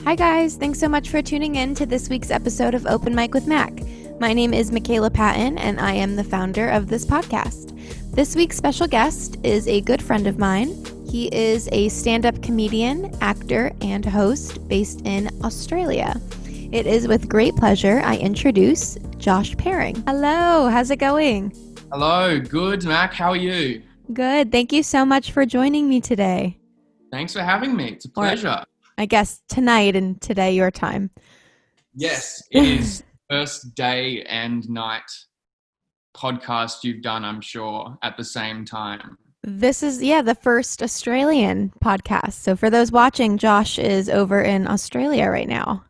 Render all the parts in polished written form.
Hi guys, thanks so much for tuning in to this week's episode of Open Mic with Mac. My name is Michaela Patton and I am the founder of this podcast. This week's special guest is a good friend of mine. He is a stand-up comedian, actor, and host based in Australia. It is with great pleasure I introduce Josh Paring. Hello, how's it going? Hello, good, Mac. How are you? Good, thank you so much for joining me today. Thanks for having me. It's a pleasure. I guess tonight and today your time. Yes, it is first day and night podcast you've done, I'm sure, at the same time. This is, the first Australian podcast. So for those watching, Josh is over in Australia right now.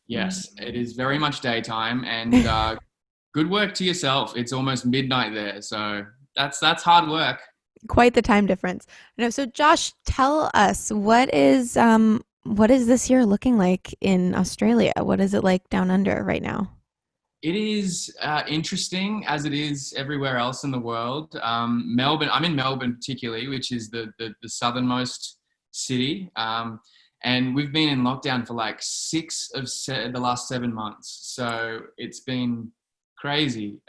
Yes, it is very much daytime and good work to yourself. It's almost midnight there, so that's hard work. Quite the time difference. So Josh, tell us what is this year looking like in Australia? What is it like down under right now? It is interesting as it is everywhere else in the world. Melbourne, I'm in Melbourne particularly, which is the southernmost city. And we've been in lockdown for like the last 7 months. So it's been crazy.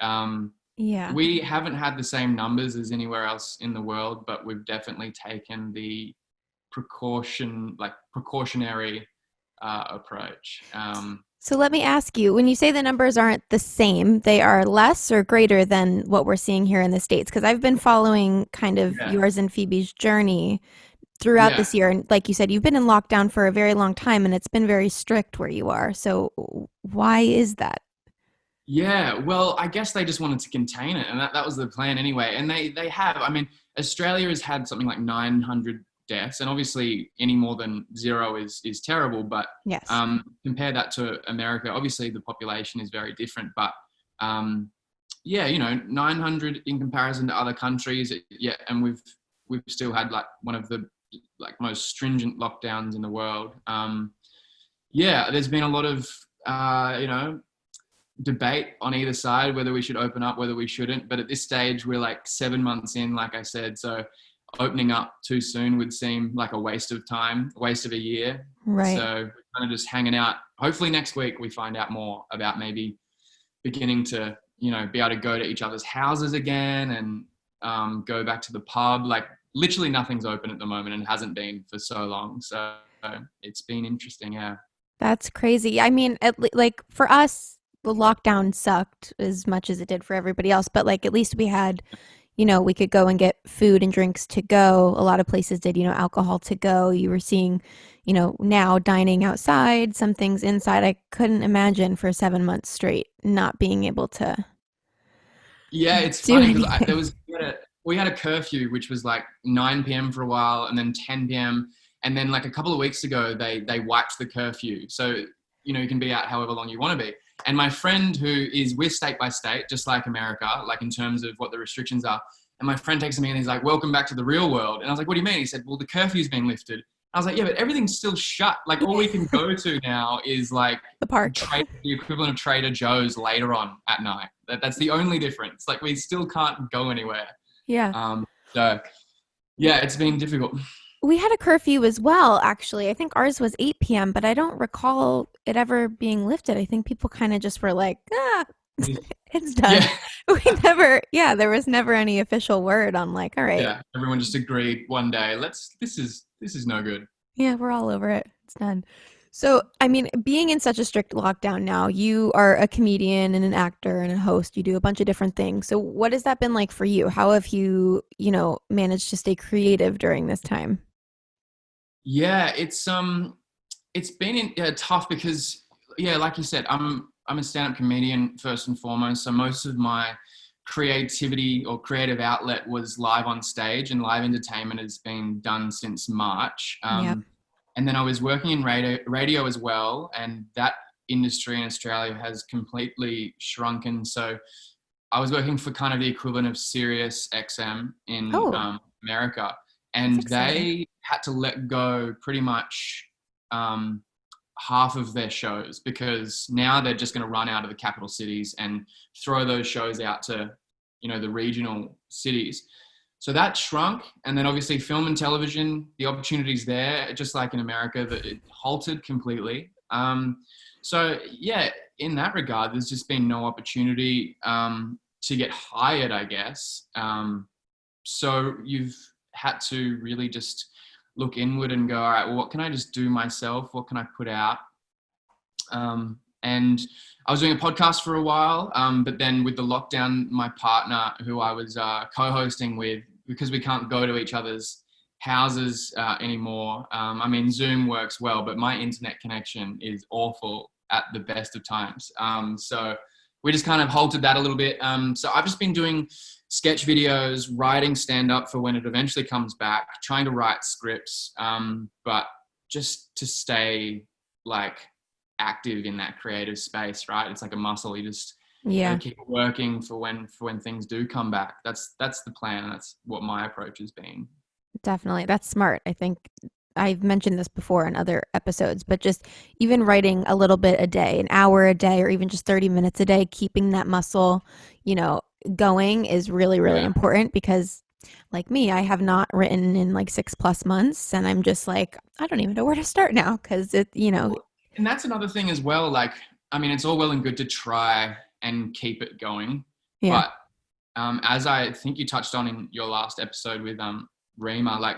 We haven't had the same numbers as anywhere else in the world, but we've definitely taken the precautionary approach. So let me ask you, when you say the numbers aren't the same, they are less or greater than what we're seeing here in the States? Because I've been following kind of yours and Phoebe's journey throughout this year. And like you said, you've been in lockdown for a very long time and it's been very strict where you are. So why is that? Yeah, well, I guess they just wanted to contain it, and that was the plan anyway. And they have. I mean, Australia has had something like 900 deaths, and obviously any more than zero is terrible. But yes, compare that to America. Obviously, the population is very different, but 900 in comparison to other countries. And we've still had like one of the most stringent lockdowns in the world. There's been a lot of debate on either side whether we should open up, whether we shouldn't. But at this stage, we're like 7 months in, like I said. So opening up too soon would seem like a waste of time, a waste of a year. Right. So we're kind of just hanging out. Hopefully next week we find out more about maybe beginning to, be able to go to each other's houses again and go back to the pub. Like literally nothing's open at the moment and hasn't been for so long. So it's been interesting. Yeah. That's crazy. I mean, for us, the lockdown sucked as much as it did for everybody else, but like at least we had, we could go and get food and drinks to go. A lot of places did, alcohol to go. You were seeing, now dining outside, some things inside. I couldn't imagine for 7 months straight not being able to. Yeah, it's funny because we had a curfew which was like 9 p.m. for a while and then 10 p.m. and then like a couple of weeks ago they wiped the curfew. So you can be out however long you want to be. And my friend who is with state by state, just like America, like in terms of what the restrictions are. And my friend texted me and he's like, welcome back to the real world. And I was like, what do you mean? He said, well, the curfew's been lifted. I was like, yeah, but everything's still shut. Like all we can go to now is like the park, the equivalent of Trader Joe's later on at night. That's the only difference. Like we still can't go anywhere. Yeah. It's been difficult. We had a curfew as well, actually. I think ours was 8 p.m., but I don't recall it ever being lifted. I think people kind of just were like, it's done. Yeah. There was never any official word on like, all right. Yeah, everyone just agreed one day, this is no good. Yeah, we're all over it. It's done. So, I mean, being in such a strict lockdown now, you are a comedian and an actor and a host. You do a bunch of different things. So what has that been like for you? How have you, managed to stay creative during this time? Yeah, it's been tough because like you said, I'm a stand-up comedian first and foremost. So most of my creativity or creative outlet was live on stage, and live entertainment has been done since March. And then I was working in radio as well, and that industry in Australia has completely shrunken. So I was working for kind of the equivalent of Sirius XM in America. And they had to let go pretty much half of their shows because now they're just going to run out of the capital cities and throw those shows out to, the regional cities. So that shrunk. And then obviously film and television, the opportunities there, just like in America, that it halted completely. So yeah, in that regard, there's just been no opportunity to get hired, I guess. So you've had to really just look inward and go, all right, well, what can I just do myself? What can I put out? And I was doing a podcast for a while, but then with the lockdown, my partner, who I was co-hosting with, because we can't go to each other's houses anymore. I mean, Zoom works well, but my internet connection is awful at the best of times. So we just kind of halted that a little bit. So I've just been doing sketch videos, writing stand-up for when it eventually comes back, trying to write scripts, but just to stay like active in that creative space, right? It's like a muscle. You just gotta keep it working for when things do come back. That's the plan. That's what my approach has been. Definitely. That's smart. I think I've mentioned this before in other episodes, but just even writing a little bit a day, an hour a day, or even just 30 minutes a day, keeping that muscle, going is really, really important, because like me, I have not written in like 6+ months, and I'm just like, I don't even know where to start now, because And that's another thing as well. Like, I mean, it's all well and good to try and keep it going. Yeah. But as I think you touched on in your last episode with Rima, like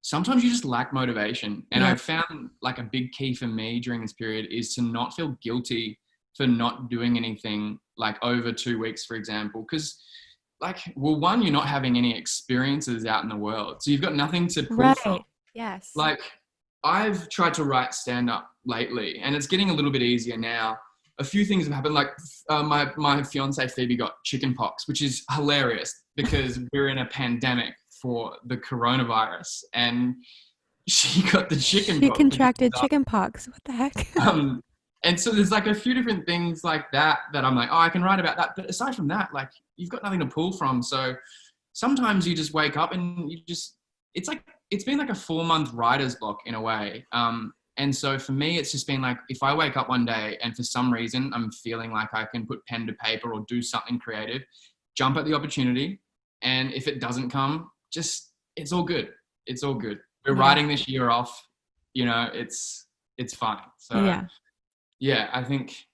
sometimes you just lack motivation. And I've found like a big key for me during this period is to not feel guilty for not doing anything like over 2 weeks, for example. Because like, well, one, you're not having any experiences out in the world. So you've got nothing to pull from. Yes. Like, I've tried to write stand-up lately, and it's getting a little bit easier now. A few things have happened. Like my fiance Phoebe got chicken pox, which is hilarious because we're in a pandemic for the coronavirus, and she got the chicken She pox. contracted chicken pox. What the heck? And so there's like a few different things like that I'm like, oh, I can write about that. But aside from that, like you've got nothing to pull from. So sometimes you just wake up and it's been like a 4-month writer's block in a way. And so for me, it's just been like, if I wake up one day and for some reason I'm feeling like I can put pen to paper or do something creative, jump at the opportunity. And if it doesn't come, it's all good. It's all good. We're writing this year off, it's fine. So yeah, I think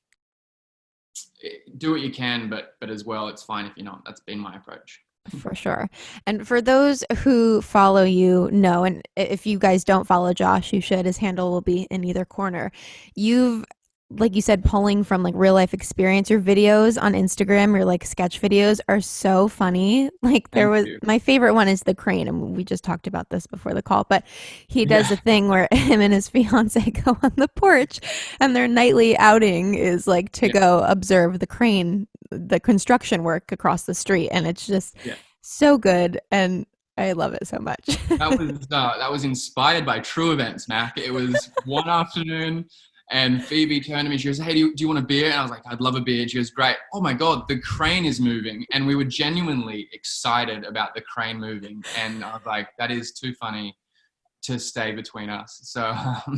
do what you can, but as well, it's fine if you're not. That's been my approach. For sure. And for those who follow you, know, and if you guys don't follow Josh, you should. His handle will be in either corner. You've, like you said, pulling from like real life experience. Your videos on Instagram, your like sketch videos are so funny. Like my favorite one is the crane, and we just talked about this before the call, but he does a thing where him and his fiance go on the porch, and their nightly outing is like to go observe the crane, the construction work across the street, and it's just so good, and I love it so much. That was inspired by true events, Mac. It was one afternoon, and Phoebe turned to me. She goes, "Hey, do you want a beer?" And I was like, "I'd love a beer." She goes, "Great." Oh my God, the crane is moving, and we were genuinely excited about the crane moving. And I was like, "That is too funny to stay between us." So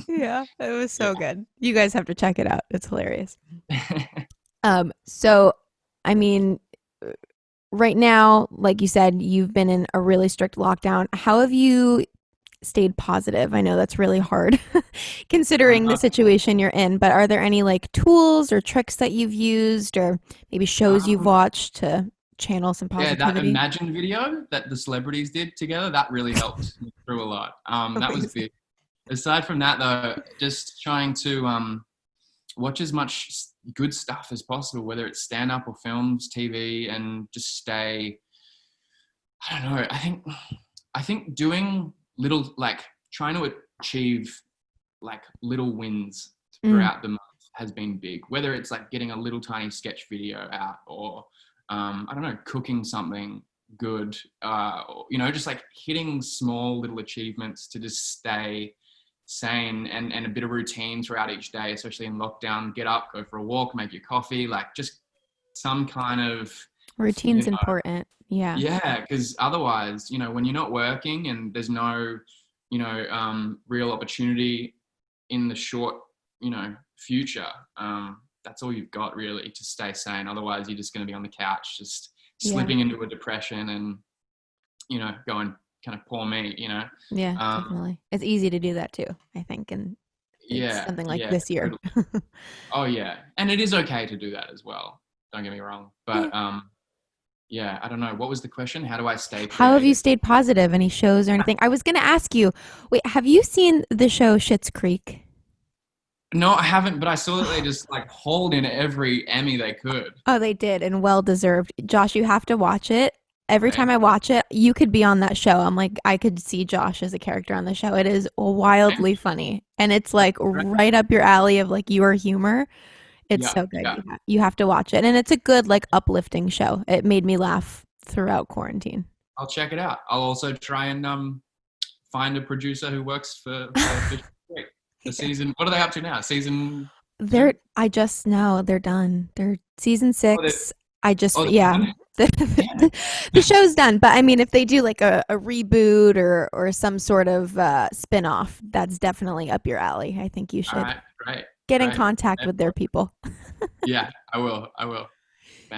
yeah, it was so good. You guys have to check it out. It's hilarious. So, I mean, right now, like you said, you've been in a really strict lockdown. How have you stayed positive? I know that's really hard considering the situation you're in, but are there any like tools or tricks that you've used, or maybe shows you've watched to channel some positivity? Yeah, that Imagine video that the celebrities did together, that really helped me through a lot. That was big. Aside from that though, just trying to watch as much good stuff as possible, whether it's stand-up or films, TV, and just stay, I don't know, I think doing little, like trying to achieve like little wins throughout the month has been big, whether it's like getting a little tiny sketch video out, or I don't know, cooking something good, just like hitting small little achievements to just stay sane, and a bit of routine throughout each day, especially in lockdown. Get up, go for a walk, make your coffee, like just some kind of routine's important. Yeah, because otherwise, when you're not working and there's no, real opportunity in the short, future, that's all you've got really to stay sane. Otherwise, you're just going to be on the couch, just slipping into a depression, and go and kind of poor me, Yeah, Um, definitely. It's easy to do that too, I think. And it's yeah, something like yeah, this year. totally. Oh yeah, and it is okay to do that as well. Don't get me wrong, Yeah. but yeah, I don't know. What was the question? How do I stay How have you creative? stayed positive? Any shows or anything? I was going to ask you, wait, have you seen the show Schitt's Creek? No, I haven't, but I saw that they just like hauled in every Emmy they could. Oh, they did, and well deserved. Josh, you have to watch it. Every time Okay. I watch it, you could be on that show. I'm like, I could see Josh as a character on the show. It is Thank wildly you. funny, and it's That's like great. right up your alley of like your humor. It's Yeah, so good. yeah. You have to watch it, and it's a good like uplifting show. It made me laugh throughout quarantine. I'll check it out. I'll also try and find a producer who works for Fish Creek. The Yeah. season. What are they up to now? Season They're 2? I just know they're done. They're season Oh, they 6. I just oh, yeah. they've done it. Damn. The show's done, but I mean if they do like a reboot or some sort of spin-off, that's definitely up your alley. I think you All should right, great, get in great. contact with their people. Yeah, I will. I will.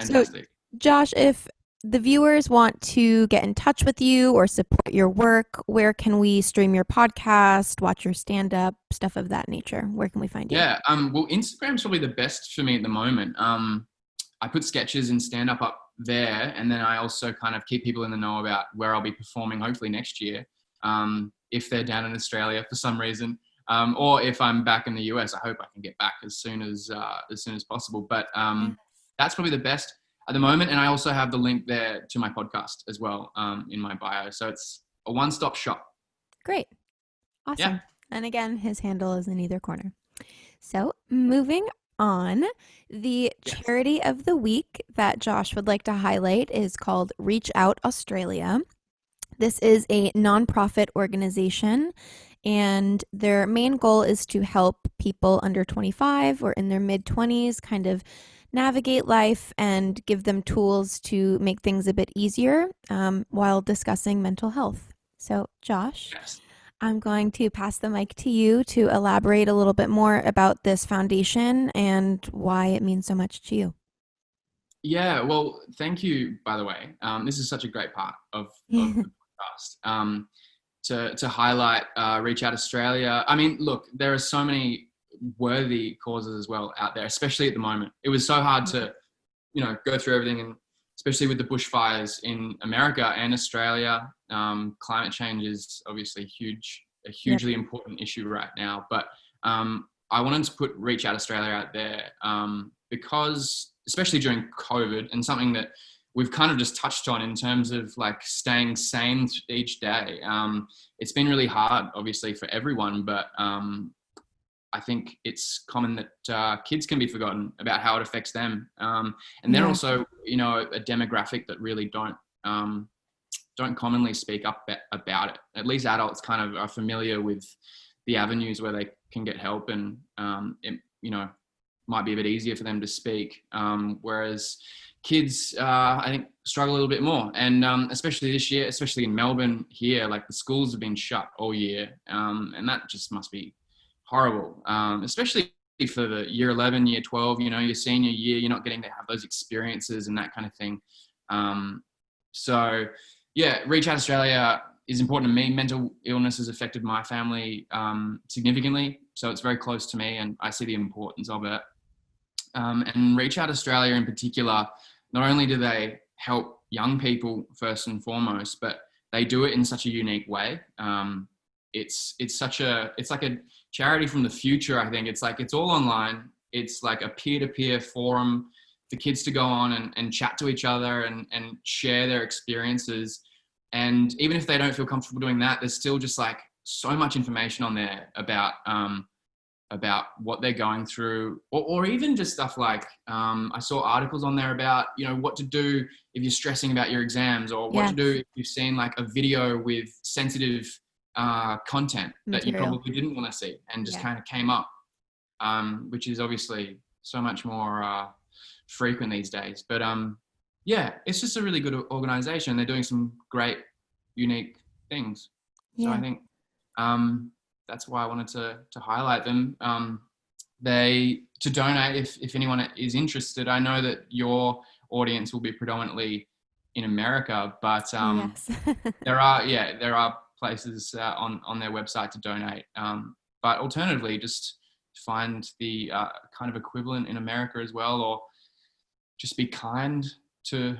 So, Fantastic. Josh, if the viewers want to get in touch with you or support your work, where can we stream your podcast, watch your stand-up, stuff of that nature? Where can we find you? Yeah. Well, Instagram's probably the best for me at the moment. I put sketches and stand up there, and then I also kind of keep people in the know about where I'll be performing, hopefully next year, if they're down in Australia for some reason, or if I'm back in the US. I hope I can get back as soon as possible. But that's probably the best at the moment, and I also have the link there to my podcast as well in my bio. So it's a one-stop shop. Great. Yeah. Awesome. And again, his handle is in either corner. So, moving on, the Yes. charity of the week that Josh would like to highlight is called Reach Out Australia. This is a nonprofit organization, and their main goal is to help people under 25 or in their mid 20s kind of navigate life and give them tools to make things a bit easier while discussing mental health. So, Josh, Yes. I'm going to pass the mic to you to elaborate a little bit more about this foundation and why it means so much to you. Yeah, well, thank you, by the way. This is such a great part of the podcast to highlight Reach Out Australia. I mean, look, there are so many worthy causes as well out there, especially at the moment. It was so hard to, go through everything, and especially with the bushfires in America and Australia. Climate change is obviously a Yep. hugely important issue right now. But I wanted to put Reach Out Australia out there because, especially during COVID, and something that we've kind of just touched on in terms of like staying sane each day. It's been really hard, obviously, for everyone, but I think it's common that kids can be forgotten about how it affects them, and they're Yeah. also, a demographic that really don't commonly speak up about it. At least adults kind of are familiar with the avenues where they can get help, and it might be a bit easier for them to speak, whereas kids, I think, struggle a little bit more, and especially this year, especially in Melbourne here, like the schools have been shut all year, and that just must be horrible, especially for the year 11, year 12, your senior year. You're not getting to have those experiences and that kind of thing. So yeah, Reach Out Australia is important to me. Mental illness has affected my family significantly, so it's very close to me, and I see the importance of it. And Reach Out Australia in particular, not only do they help young people first and foremost, but they do it in such a unique way. It's like a charity from the future. I think it's all online. It's like a peer-to-peer forum for kids to go on and chat to each other and share their experiences. And even if they don't feel comfortable doing that, there's still just like so much information on there about what they're going through, or even just stuff like, I saw articles on there about, what to do if you're stressing about your exams, or what to Yes. do if you've seen like a video with sensitive content that you Material. probably didn't want to see and just Yeah. kind of came up, which is obviously so much more frequent these days. But yeah, it's just a really good organization. They're doing some great, unique things. So I Yeah. think that's why I wanted to highlight them. To donate, if anyone is interested. I know that your audience will be predominantly in America, but Yes. there are places on their website to donate. But alternatively, just find the kind of equivalent in America as well, or just be kind to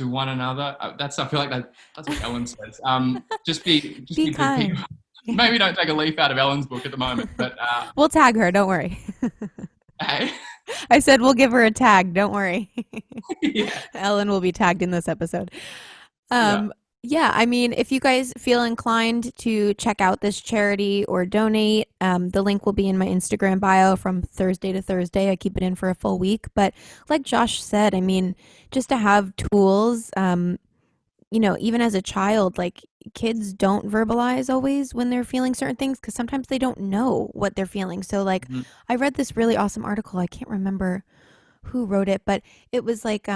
one another. I feel like that's what Ellen says. Just Be be good people. kind. Maybe don't take a leaf out of Ellen's book at the moment, but We'll tag her, don't worry. hey, I said we'll give her a tag, don't worry. yeah, Ellen will be tagged in this episode. yeah, Yeah, I mean, if you guys feel inclined to check out this charity or donate, the link will be in my Instagram bio from Thursday to Thursday. I keep it in for a full week. But like Josh said, I mean, just to have tools, even as a child, like kids don't verbalize always when they're feeling certain things because sometimes they don't know what they're feeling. So, like, mhm, I read this really awesome article. I can't remember who wrote it, but it was like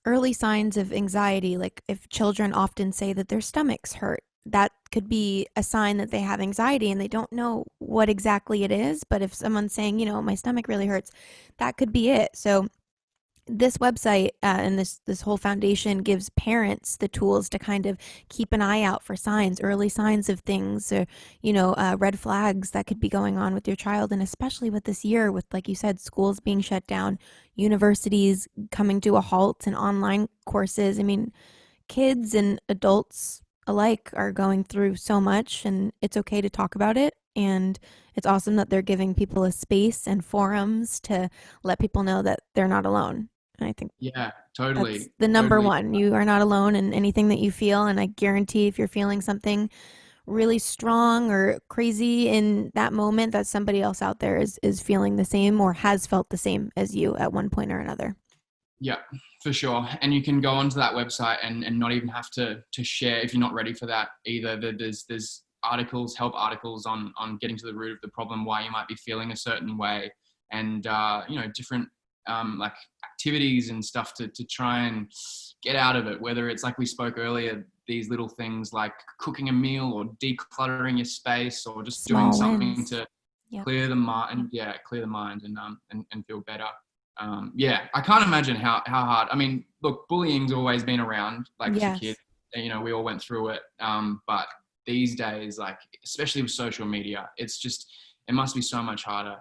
early signs of anxiety. Like if children often say that their stomachs hurt, that could be a sign that they have anxiety and they don't know what exactly it is. But if someone's saying, my stomach really hurts, that could be it. So this website and this whole foundation gives parents the tools to kind of keep an eye out for signs, early signs of things, or red flags that could be going on with your child. And especially with this year, with, like you said, schools being shut down, universities coming to a halt, and online courses. I mean, kids and adults alike are going through so much, and it's okay to talk about it. And it's awesome that they're giving people a space and forums to let people know that they're not alone. And I think yeah, that's totally, the number totally. one. You are not alone in anything that you feel. And I guarantee if you're feeling something really strong or crazy in that moment, that somebody else out there is feeling the same or has felt the same as you at one point or another. Yeah, for sure. And you can go onto that website and not even have to share if you're not ready for that either. There's articles, help articles on getting to the root of the problem, why you might be feeling a certain way, and different like activities and stuff to try and get out of it. Whether it's like we spoke earlier, these little things like cooking a meal or decluttering your space or just doing Small something wins. to Yep. clear the mind. Yeah, clear the mind and feel better. Yeah, I can't imagine how hard. I mean, look, bullying's always been around, like for kids. Yes. We all went through it. But these days, like especially with social media, it must be so much harder.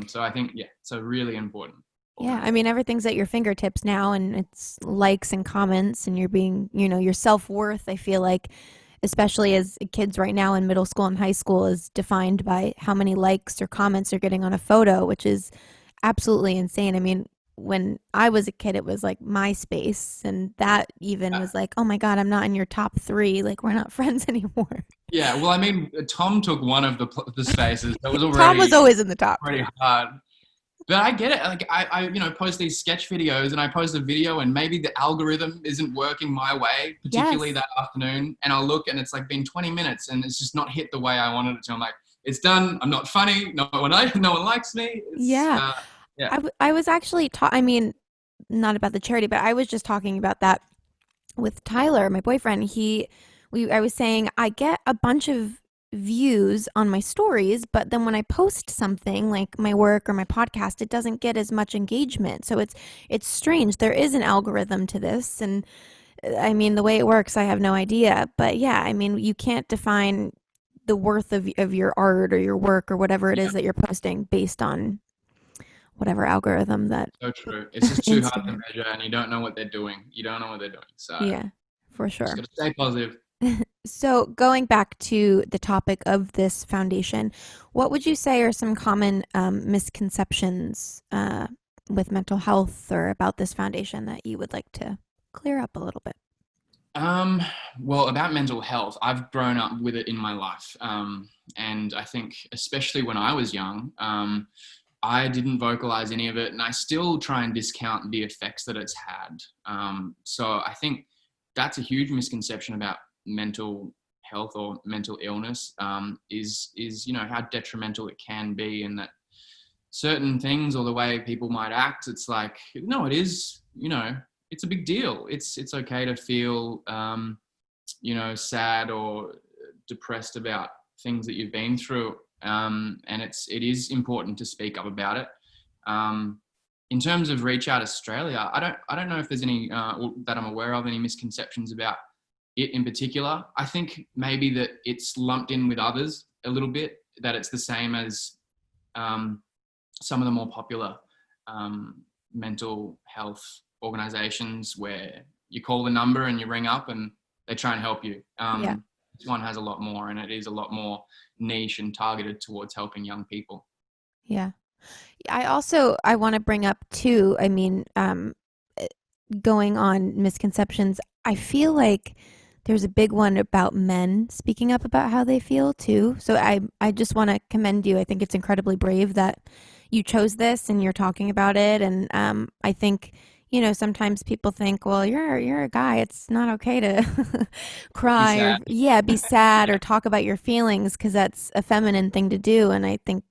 So I think, yeah, it's a really important. Yeah, I mean, everything's at your fingertips now, and it's likes and comments, and you're being, your self worth. I feel like, especially as kids right now in middle school and high school, is defined by how many likes or comments they're getting on a photo, which is absolutely insane. I mean, when I was a kid, it was like MySpace, and that even was like, oh my God, I'm not in your top three. Like, we're not friends anymore. Yeah, well, I mean, Tom took one of the spaces. That was Tom was already always in the top. pretty hard. But I get it. Like I post these sketch videos and I post a video and maybe the algorithm isn't working my way, particularly Yes. that afternoon. And I'll look and it's like been 20 minutes and it's just not hit the way I wanted it to. I'm like, it's done. I'm not funny. No one likes me. Yeah. Yeah. I was actually I mean, not about the charity, but I was just talking about that with Tyler, my boyfriend. I was saying I get a bunch of views on my stories, but then when I post something like my work or my podcast, it doesn't get as much engagement. So it's strange. There is an algorithm to this, and I mean, the way it works, I have no idea. But yeah, I mean, you can't define the worth of your art or your work or whatever it Yeah. is that you're posting based on whatever algorithm that So true. It's just too hard to Instagram. measure and you don't know what they're doing. You don't know what they're doing. So Yeah, for just sure. got to stay positive. So, going back to the topic of this foundation, what would you say are some common misconceptions with mental health or about this foundation that you would like to clear up a little bit? Um, well, about mental health, I've grown up with it in my life. And I think, especially when I was young, I didn't vocalize any of it, and I still try and discount the effects that it's had. So I think that's a huge misconception about mental health or mental illness, is how detrimental it can be, and that certain things or the way people might act, it's like, no, it is, it's a big deal. It's okay to feel, sad or depressed about things that you've been through. And it is important to speak up about it. Um, in terms of Reach Out Australia, I don't know if there's any that I'm aware of, any misconceptions about it in particular. I think maybe that it's lumped in with others a little bit, that it's the same as some of the more popular mental health organizations where you call the number and you ring up and they try and help you. Yeah. This one has a lot more, and it is a lot more niche and targeted towards helping young people. Yeah. I want to bring up too, I mean, going on misconceptions, I feel like there's a big one about men speaking up about how they feel too. So I just want to commend you. I think it's incredibly brave that you chose this and you're talking about it. And I think, you know, sometimes people think, well, you're a guy. It's not okay to Be cry or sad. be sad or talk about your feelings because that's a feminine thing to do. And I think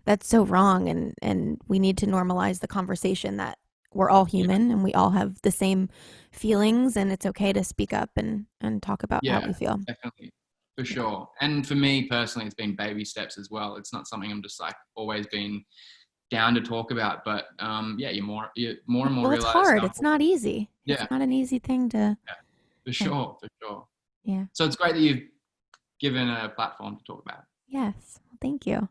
that's so wrong, and we need to normalize the conversation that we're all Yeah, human and we all have the same feelings, and it's okay to speak up and talk about how yeah, we feel. definitely, for Yeah. sure. And for me personally, it's been baby steps as well. It's not something I'm just like always been down to talk about, but yeah, you more and more Well, it's realize hard. how It's not easy. It's yeah, not an easy thing to, yeah, for to sure, for sure. yeah. So it's great that you've given a platform to talk about. Yes. Well, thank you.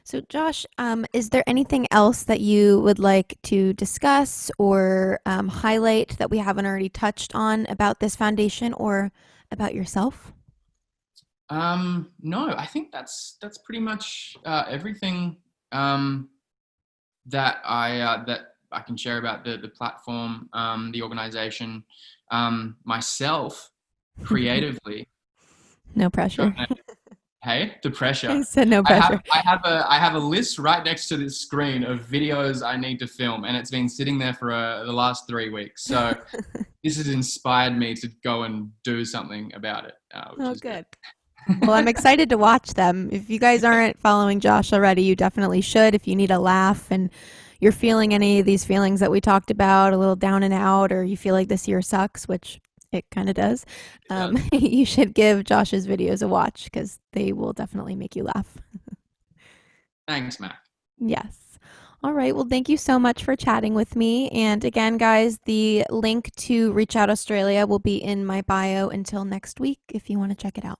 So, Josh, is there anything else that you would like to discuss or highlight that we haven't already touched on about this foundation or about yourself? No, I think that's pretty much everything um, that I can share about the platform, the organization, myself creatively. No pressure. Hey, the pressure. I said no pressure. I have a list right next to this screen of videos I need to film, and it's been sitting there for the last 3 weeks. So this has inspired me to go and do something about it, which Oh, is good. good. Well, I'm excited to watch them. If you guys aren't following Josh already, you definitely should. If you need a laugh and you're feeling any of these feelings that we talked about, a little down and out, or you feel like this year sucks, which it kind of does, It does. you should give Josh's videos a watch because they will definitely make you laugh. Thanks, Mac. Yes. All right. Well, thank you so much for chatting with me. And again, guys, the link to Reach Out Australia will be in my bio until next week if you want to check it out.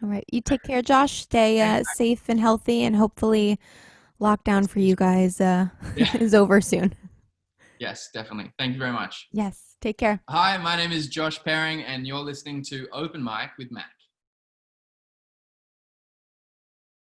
All right. You take care, Josh. Stay Thanks, Mac. safe and healthy, and hopefully lockdown for you guys Yeah. is over soon. Yes, definitely. Thank you very much. Yes. Take care. Hi, my name is Josh Perring, and you're listening to Open Mic with Mac.